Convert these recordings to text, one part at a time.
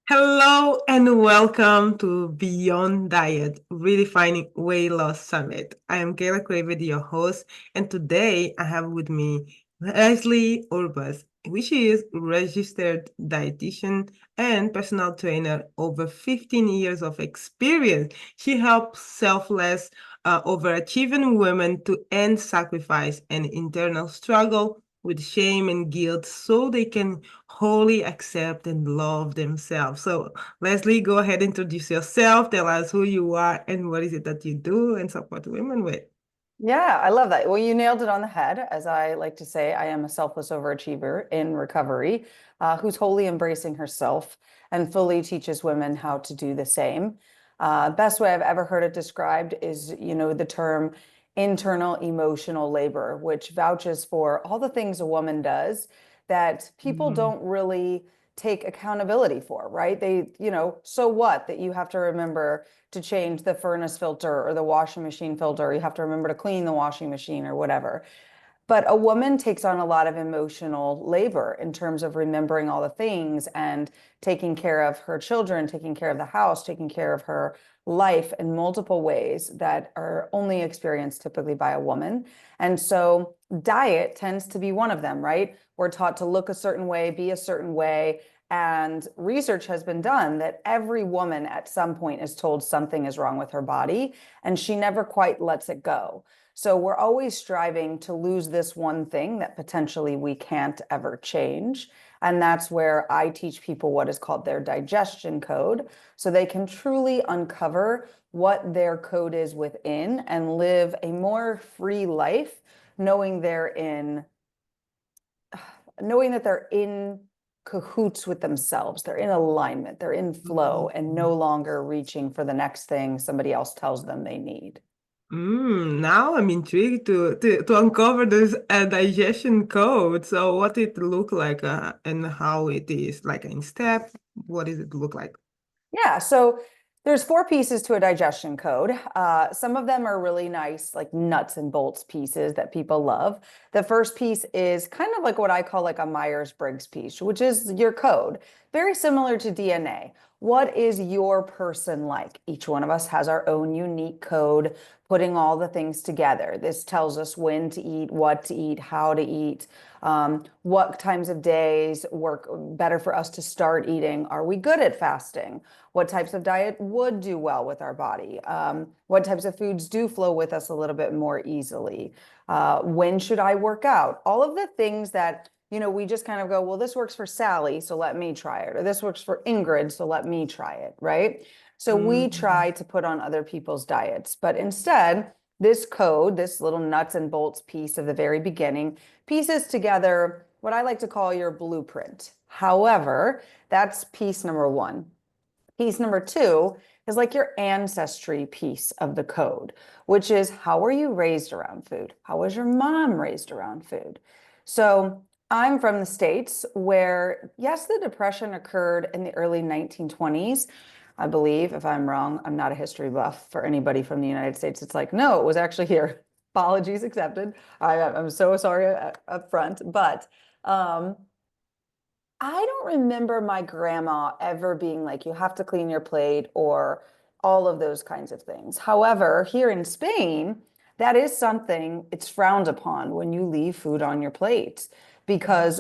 Hello and welcome to Beyond Diet, Redefining Weight Loss Summit. I am Kayla Cravid, your host, and today I have with me Leslie Urbas, which is registered dietitian and personal trainer, over 15 years of experience. She helps selfless, overachieving women to end sacrifice and internal struggle with shame and guilt so they can wholly accept and love themselves. So, Leslie, go ahead, introduce yourself, tell us who you are and what is it that you do and support women with. Yeah, I love that. Well, you nailed it on the head. As I like to say, I am a selfless overachiever in recovery, who's wholly embracing herself and fully teaches women how to do the same. Best way I've ever heard it described is, the term internal emotional labor, which vouches for all the things a woman does that people Mhm. don't really take accountability for, right? So what that you have to remember to change the furnace filter or the washing machine filter. You have to remember to clean the washing machine or whatever. But a woman takes on a lot of emotional labor in terms of remembering all the things and taking care of her children, taking care of the house, taking care of her life in multiple ways that are only experienced typically by a woman. And so diet tends to be one of them, right? We're taught to look a certain way, be a certain way. And research has been done that every woman at some point is told something is wrong with her body, and she never quite lets it go. So we're always striving to lose this one thing that potentially we can't ever change. And that's where I teach people what is called their digestion code, so they can truly uncover what their code is within and live a more free life, knowing knowing that they're in cahoots with themselves, they're in alignment, they're in flow, and Mhm. no longer reaching for the next thing somebody else tells them they need. Now I'm intrigued to uncover this digestion code. So what it look like and how it is like in step. What does it look like? Yeah, so there's four pieces to a digestion code. Some of them are really nice, like nuts and bolts pieces that people love. The first piece is kind of like what I call like a Myers-Briggs piece, which is your code, very similar to DNA. What is your person like? Each one of us has our own unique code, putting all the things together. This tells us when to eat, what to eat, how to eat, what times of days work better for us to start eating. Are we good at fasting? What types of diet would do well with our body, what types of foods do flow with us a little bit more easily, when should I work out, all of the things that we just kind of go, well, this works for Sally, so let me try it, or this works for Ingrid, so let me try it, right? So we Mhm. try to put on other people's diets, but instead this code, this little nuts and bolts piece of the very beginning, pieces together what I like to call your blueprint. However, that's piece number one. Piece number two is like your ancestry piece of the code, which is how were you raised around food? How was your mom raised around food? So I'm from the States where, yes, the Depression occurred in the early 1920s. I believe, if I'm wrong, I'm not a history buff for anybody from the United States. It's like, no, it was actually here. Apologies accepted. I'm so sorry up front, but um, I don't remember my grandma ever being like, you have to clean your plate or all of those kinds of things. However, here in Spain, that is something it's frowned upon when you leave food on your plate because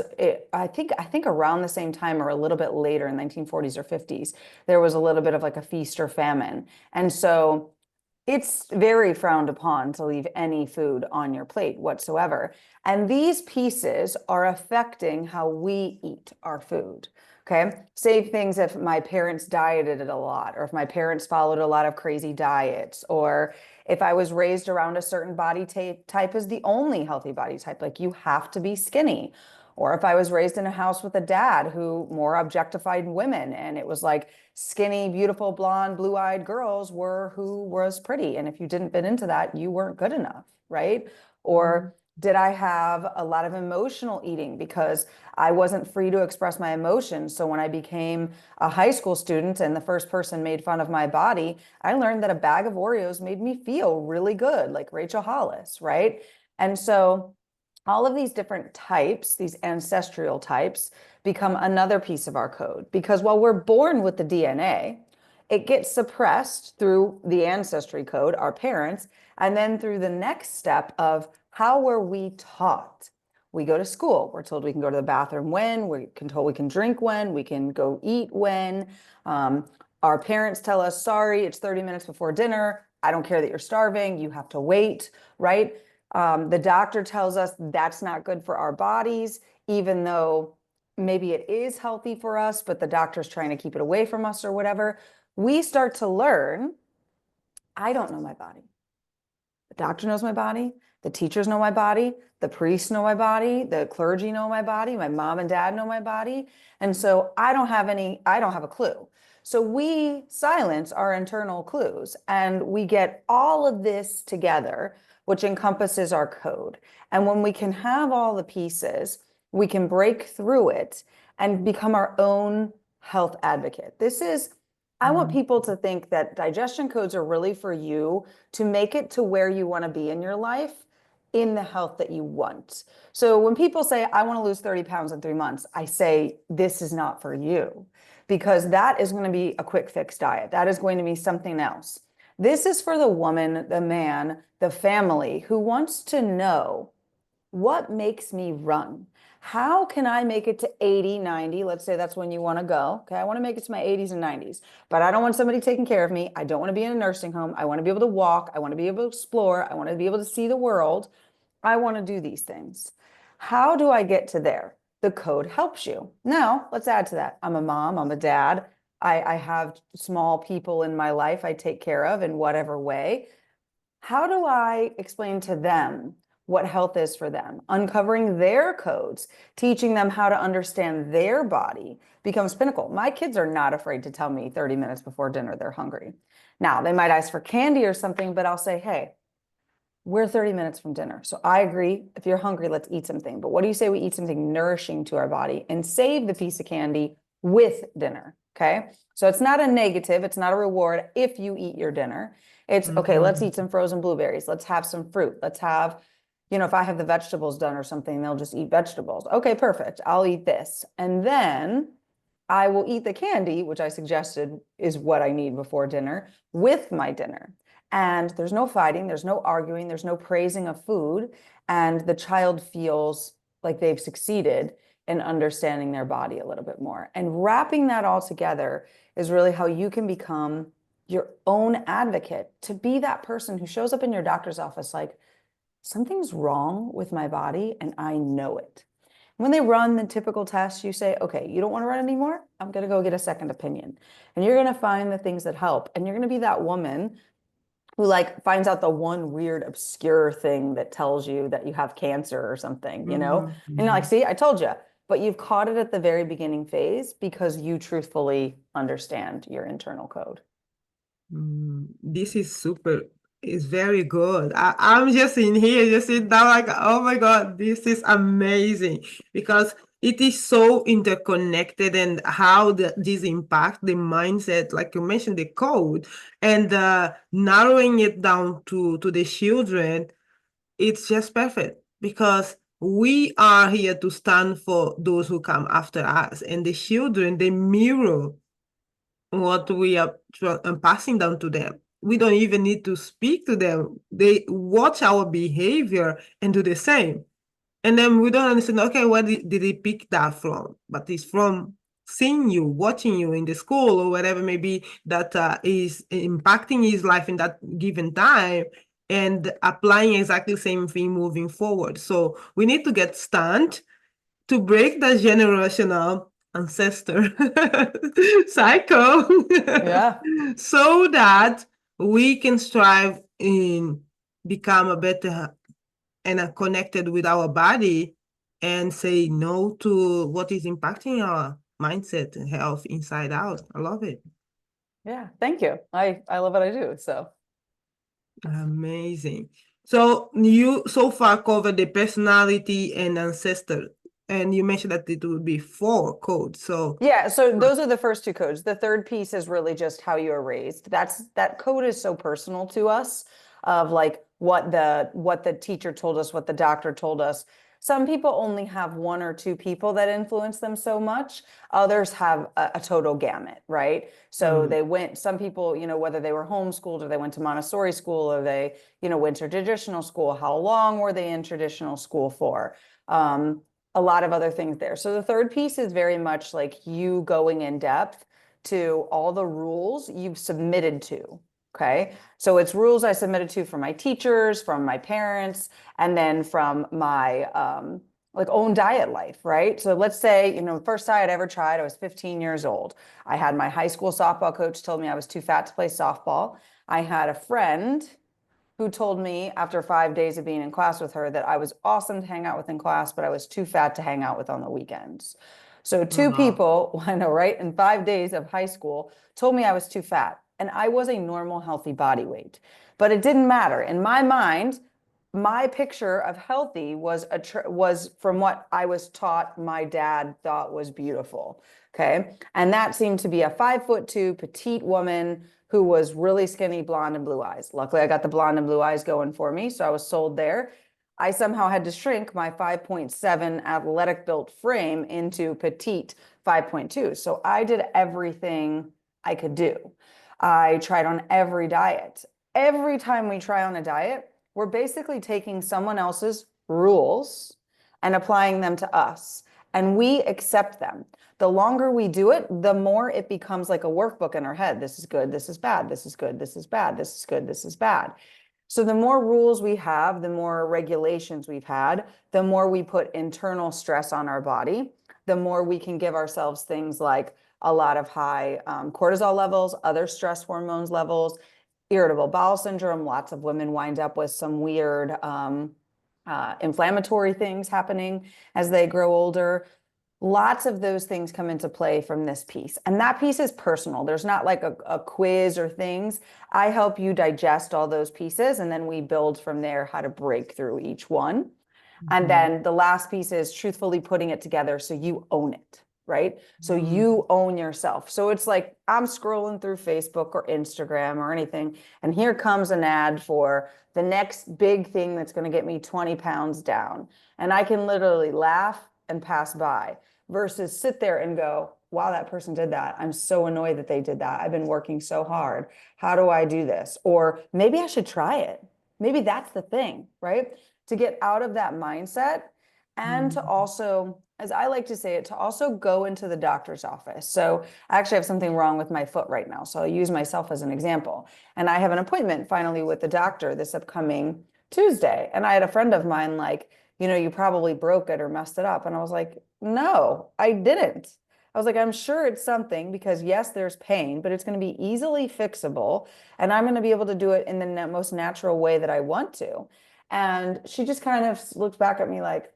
I think around the same time or a little bit later in 1940s or 50s, there was a little bit of like a feast or famine. And so it's very frowned upon to leave any food on your plate whatsoever. And these pieces are affecting how we eat our food. Okay. Same things if my parents dieted it a lot, or if my parents followed a lot of crazy diets, or if I was raised around a certain body type as the only healthy body type, like you have to be skinny. Or if I was raised in a house with a dad who more objectified women, and it was like skinny, beautiful, blonde, blue-eyed girls were who was pretty. And if you didn't fit into that, you weren't good enough, right? Mhm. Or did I have a lot of emotional eating because I wasn't free to express my emotions? So when I became a high school student and the first person made fun of my body, I learned that a bag of Oreos made me feel really good, like Rachel Hollis, right? And so All of these different types, these ancestral types, become another piece of our code, because while we're born with the DNA, it gets suppressed through the ancestry code, our parents, and then through the next step of how were we taught? We go to school, we're told we can go to the bathroom when, we're told we can drink when, we can go eat when. Our parents tell us, sorry, it's 30 minutes before dinner. I don't care that you're starving, you have to wait, right? The doctor tells us that's not good for our bodies, even though maybe it is healthy for us, but the doctor's trying to keep it away from us or whatever. We start to learn, I don't know my body. The doctor knows my body. The teachers know my body. The priests know my body. The clergy know my body. My mom and dad know my body. And so I don't have a clue. So we silence our internal clues and we get all of this together, which encompasses our code. And when we can have all the pieces, we can break through it and become our own health advocate. I want people to think that digestion codes are really for you to make it to where you want to be in your life in the health that you want. So when people say, I want to lose 30 pounds in 3 months, I say, this is not for you, because that is going to be a quick fix diet. That is going to be something else. This is for the woman, the man, the family who wants to know, what makes me run? How can I make it to 80, 90? Let's say that's when you want to go. Okay, I want to make it to my 80s and 90s, but I don't want somebody taking care of me. I don't want to be in a nursing home. I want to be able to walk. I want to be able to explore. I want to be able to see the world. I want to do these things. How do I get to there? The code helps you. Now, let's add to that. I'm a mom, I'm a dad. I have small people in my life I take care of in whatever way. How do I explain to them what health is for them? Uncovering their codes, teaching them how to understand their body becomes pinnacle. My kids are not afraid to tell me 30 minutes before dinner they're hungry. Now, they might ask for candy or something, but I'll say, hey, we're 30 minutes from dinner. So I agree. If you're hungry, let's eat something. But what do you say we eat something nourishing to our body and save the piece of candy with dinner? Okay. So it's not a negative. It's not a reward if you eat your dinner. It's okay. Let's eat some frozen blueberries. Let's have some fruit. Let's have, if I have the vegetables done or something, they'll just eat vegetables. Okay, perfect. I'll eat this. And then I will eat the candy, which I suggested is what I need before dinner, with my dinner. And there's no fighting, there's no arguing, there's no praising of food. And the child feels like they've succeeded in understanding their body a little bit more. And wrapping that all together is really how you can become your own advocate, to be that person who shows up in your doctor's office like, something's wrong with my body and I know it. When they run the typical tests, you say, okay, you don't want to run anymore? I'm going to go get a second opinion. And you're going to find the things that help. And you're going to be that woman who finds out the one weird, obscure thing that tells you that you have cancer or something, And you're like, see, I told you. But you've caught it at the very beginning phase because you truthfully understand your internal code. This is super. It's very good. I'm just in here, just sit down like, oh my God, this is amazing, because it is so interconnected, and how this impact the mindset, like you mentioned, the code, and narrowing it down to the children. It's just perfect, because we are here to stand for those who come after us, and the children, they mirror what we are passing down to them. We don't even need to speak to them. They watch our behavior and do the same. And then we don't understand, okay, where did he pick that from? But it's from seeing you, watching you in the school or whatever maybe that is impacting his life in that given time, and applying exactly the same thing moving forward. So we need to get stunned to break the generational ancestor cycle. Yeah. So that we can strive in become a better and are connected with our body, and say no to what is impacting our mindset and health inside out. I love it. Yeah. Thank you. I love what I do. So Amazing. So you so far covered the personality and ancestor, and you mentioned that it would be 4 codes. So yeah, so those are the first 2 codes. The third piece is really just how you are raised. That code is so personal to us, of what the teacher told us, what the doctor told us. Some people only have one or two people that influence them so much. Others have a total gamut, right? So Mm. they went, some people, whether they were homeschooled or they went to Montessori school or they, went to traditional school, how long were they in traditional school for? A lot of other things there. So the third piece is very much like you going in depth to all the rules you've submitted to. Okay. So it's rules I submitted to from my teachers, from my parents, and then from my like own diet life, right? So let's say, first diet I ever tried, I was 15 years old. I had my high school softball coach told me I was too fat to play softball. I had a friend who told me after 5 days of being in class with her that I was awesome to hang out with in class, but I was too fat to hang out with on the weekends. So two Wow. people, I know, right, in 5 days of high school told me I was too fat. And I was a normal, healthy body weight. But it didn't matter. In my mind, my picture of healthy was from what I was taught my dad thought was beautiful. Okay. And that seemed to be a 5'2" petite woman who was really skinny, blonde, and blue eyes. Luckily, I got the blonde and blue eyes going for me. So I was sold there. I somehow had to shrink my 5.7 athletic built frame into petite 5.2. So I did everything I could do. I tried on every diet. Every time we try on a diet, we're basically taking someone else's rules and applying them to us. And we accept them. The longer we do it, the more it becomes like a workbook in our head. This is good, this is bad, this is good, this is bad, this is good, this is bad. So the more rules we have, the more regulations we've had, the more we put internal stress on our body, the more we can give ourselves things like a lot of high cortisol levels, other stress hormones levels, irritable bowel syndrome. Lots of women wind up with some weird inflammatory things happening as they grow older. Lots of those things come into play from this piece. And that piece is personal. There's not like a quiz or things. I help you digest all those pieces, and then we build from there how to break through each one. And Mhm. then the last piece is truthfully putting it together so you own it, right? So Mm. you own yourself. So it's like I'm scrolling through Facebook or Instagram or anything, and here comes an ad for the next big thing that's going to get me 20 pounds down. And I can literally laugh and pass by versus sit there and go, wow, that person did that. I'm so annoyed that they did that. I've been working so hard. How do I do this? Or maybe I should try it. Maybe that's the thing, right? To get out of that mindset and to Mm. also, as I like to say it, to also go into the doctor's office. So I actually have something wrong with my foot right now. So I'll use myself as an example. And I have an appointment finally with the doctor this upcoming Tuesday. And I had a friend of mine like, you probably broke it or messed it up. And I was like, no, I didn't. I was like, I'm sure it's something because yes, there's pain, but it's going to be easily fixable. And I'm going to be able to do it in the most natural way that I want to. And she just kind of looked back at me like,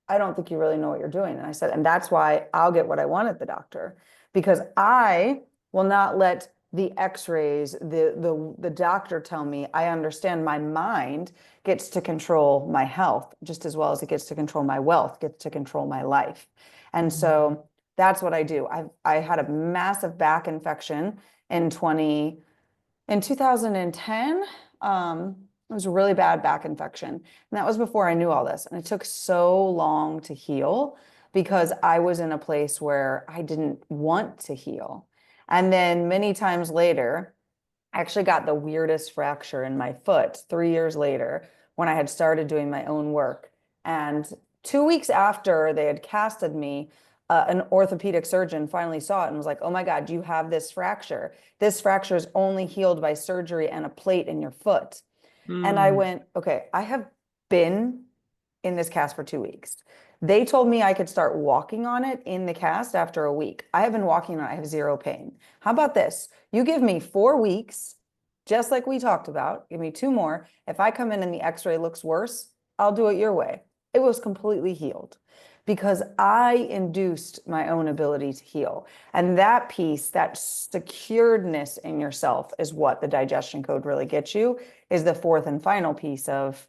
I don't think you really know what you're doing. And I said, and that's why I'll get what I want at the doctor, because I will not let the x-rays, the doctor tell me. I understand my mind gets to control my health just as well as it gets to control my wealth, gets to control my life. And Mm. so that's what I do. I had a massive back infection in 2010. It was a really bad back infection. And that was before I knew all this. And it took so long to heal because I was in a place where I didn't want to heal. And then many times later, I actually got the weirdest fracture in my foot 3 years later when I had started doing my own work. And 2 weeks after they had casted me, an orthopedic surgeon finally saw it and was like, oh my God, you have this fracture. This fracture is only healed by surgery and a plate in your foot. And I Mm. went, okay, I have been in this cast for 2 weeks. They told me I could start walking on it in the cast after a week. I have been walking on it. I have zero pain. How about this? You give me 4 weeks, just like we talked about. Give me 2 more. If I come in and the x-ray looks worse, I'll do it your way. It was completely healed because I induced my own ability to heal. And that piece, that securedness in yourself is what the digestion code really gets you, is the fourth and final piece of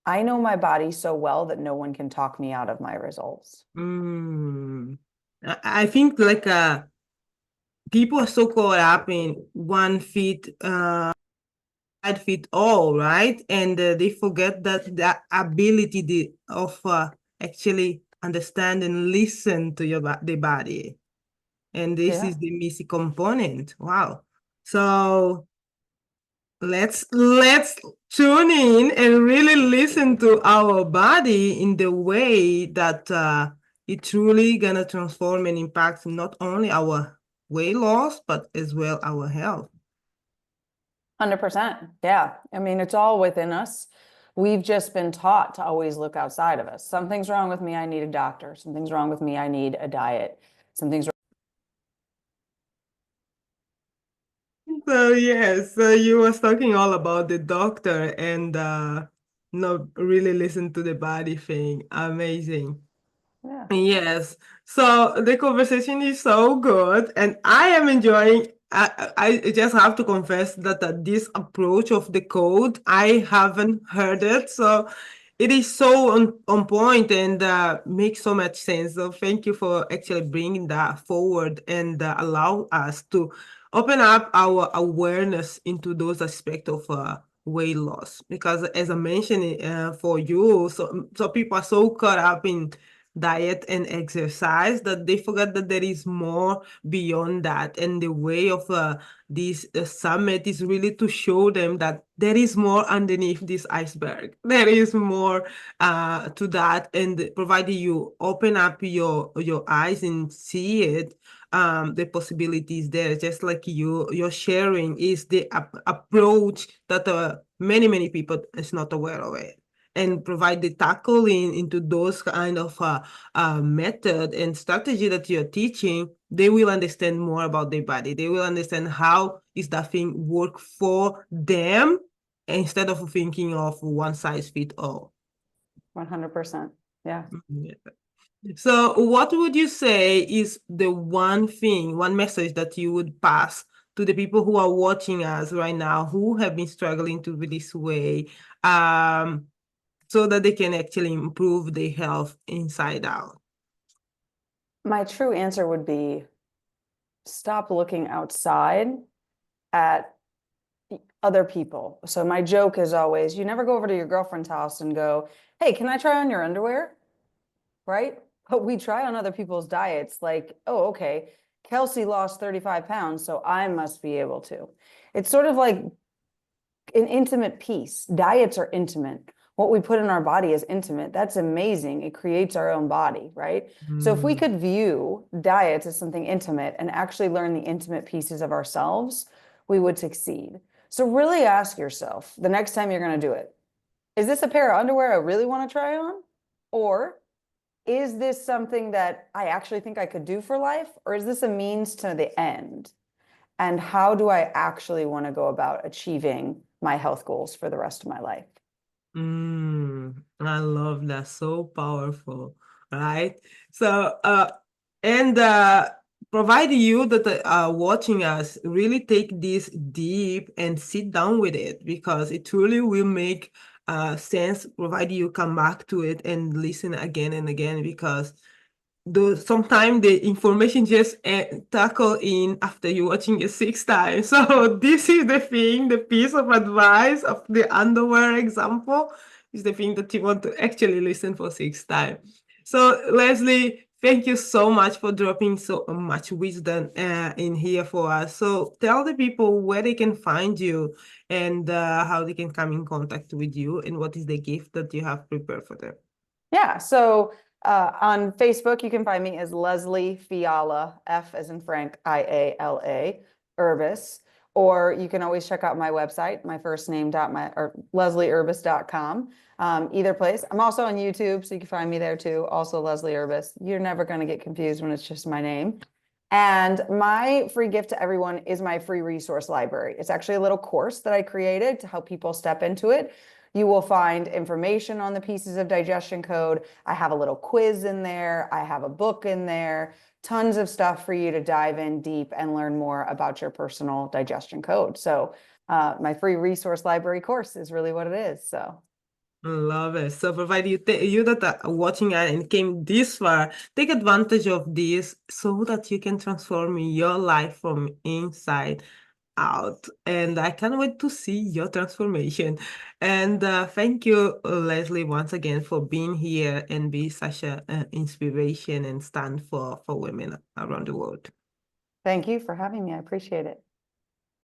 I know my body so well that no one can talk me out of my results. Mm. I think like people are so caught up in one fit all, right? And they forget that the ability of actually understand and listen to the body. And this Yeah. is the missing component. Wow. So let's tune in and really listen to our body in the way that it truly gonna transform and impact not only our weight loss but as well our health. 100%. Yeah. I mean, it's all within us. We've just been taught to always look outside of us. Something's wrong with me, I need a doctor. Something's wrong with me, I need a diet. Something's So yes, so you was talking all about the doctor and not really listen to the body thing. Amazing. yeah. Yes. So the conversation is so good, and I am enjoying. I just have to confess that this approach of the code, I haven't heard it. So it is so on point and makes so much sense. So thank you for actually bringing that forward and allow us to open up our awareness into those aspects of weight loss. Because as I mentioned for you, so people are so caught up in diet and exercise that they forget that there is more beyond that, and the way of this summit is really to show them that there is more underneath this iceberg. There is more to that, and provided you open up your eyes and see it, the possibilities there, just like you're sharing, is the approach that many people is not aware of it, and provide the tackling into those kind of method and strategy that you're teaching. They will understand more about their body. They will understand how is that thing work for them, instead of thinking of one size fit all. 100%. Yeah. Yeah. So what would you say is the one thing, one message that you would pass to the people who are watching us right now, who have been struggling to be this way, so that they can actually improve their health inside out? My true answer would be stop looking outside at other people. So my joke is always, you never go over to your girlfriend's house and go, hey, can I try on your underwear? Right? But we try on other people's diets like, oh, okay, Kelsey lost 35 pounds, so I must be able to. It's sort of like an intimate piece. Diets are intimate. What we put in our body is intimate. That's amazing. It creates our own body, right? So if we Mm. could view diets as something intimate and actually learn the intimate pieces of ourselves, we would succeed. So really ask yourself the next time you're going to do it, is this a pair of underwear I really want to try on? Or is this something that I actually think I could do for life? Or is this a means to the end? And how do I actually want to go about achieving my health goals for the rest of my life? I love that. So powerful, right? So, and provide you that are watching us really take this deep and sit down with it, because it truly will make sense, provided you come back to it and listen again and again, because sometimes the information just tackle in after you watching it 6 times. So this is the thing, the piece of advice of the underwear example is the thing that you want to actually listen for 6 times. So Leslie, thank you so much for dropping so much wisdom in here for us. So tell the people where they can find you and how they can come in contact with you, and what is the gift that you have prepared for them. Yeah. So on Facebook, you can find me as Leslie Fiala, F as in Frank, IALA, Urbis. Or you can always check out my website, my first name or leslieUrbis.com. Either place. I'm also on YouTube, so you can find me there too. Also Leslie Urbis. You're never going to get confused when it's just my name. And my free gift to everyone is my free resource library. It's actually a little course that I created to help people step into it. You will find information on the pieces of digestion code. I have a little quiz in there. I have a book in there. Tons of stuff for you to dive in deep and learn more about your personal digestion code. So my free resource library course is really what it is. So love it. So provide you that are watching it and came this far, take advantage of this so that you can transform your life from inside out, and I can't wait to see your transformation. And thank you, Leslie, once again for being here and be such an inspiration and stand for women around the world. Thank you for having me. I appreciate it.